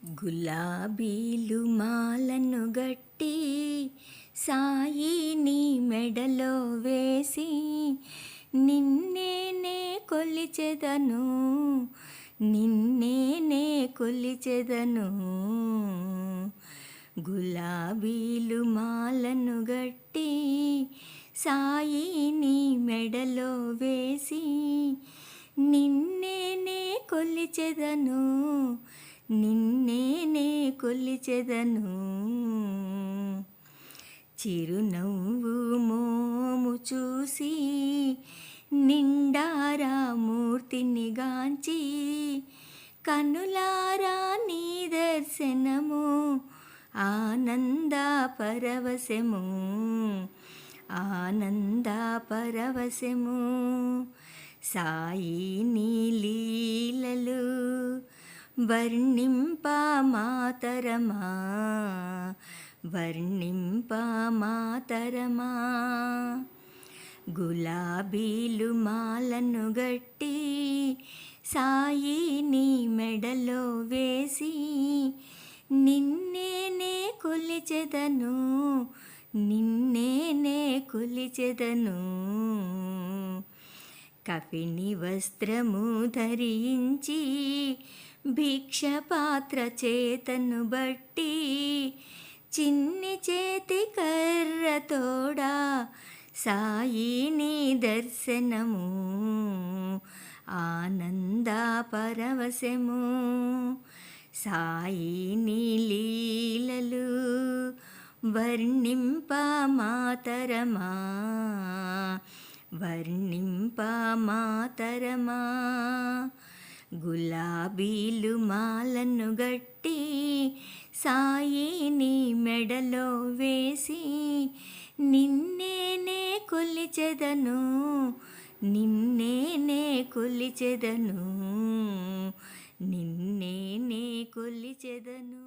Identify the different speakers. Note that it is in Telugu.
Speaker 1: గులాబీలు మాలను గట్టి సాయి నీ మెడలో వేసి నిన్నేనే కొలిచెదను, నిన్నేనే కొలిచెదను. గులాబీలు మాలను గట్టి సాయి నీ మెడలో వేసి నిన్నేనే కొలిచెదను, నిన్నేనే కొలిచెదను. చిరునవ్వు మోము చూసి నిండారా మూర్తిని గాంచి కనులారా నీ దర్శనము ఆనంద పరవశము, ఆనంద పరవశము. సాయి నీ లీలలు వర్ణింప మాతరమా, వర్ణింప మాతరమా. గులాబీలు మాలను గట్టి సాయి నీ మెడలో వేసి నిన్నేనే కొలిచెదను, నిన్నేనే కొలిచెదను. కఫిని వస్త్రము ధరించి భిక్ష పాత్ర చేతను బట్టి చిన్ని చేతి కర్ర తోడా సాయి నీ దర్శనము ఆనంద పరవశము. సాయి నీ లీలలు వర్ణింప మాతరమా, వర్ణింప మాతరమా. గులాబీలు మాలను గట్టి సాయి నీ మెడలో వేసి నిన్నేనే కొలిచెదను, నిన్నేనే కొలిచెదను, నిన్నేనే కొలిచెదను.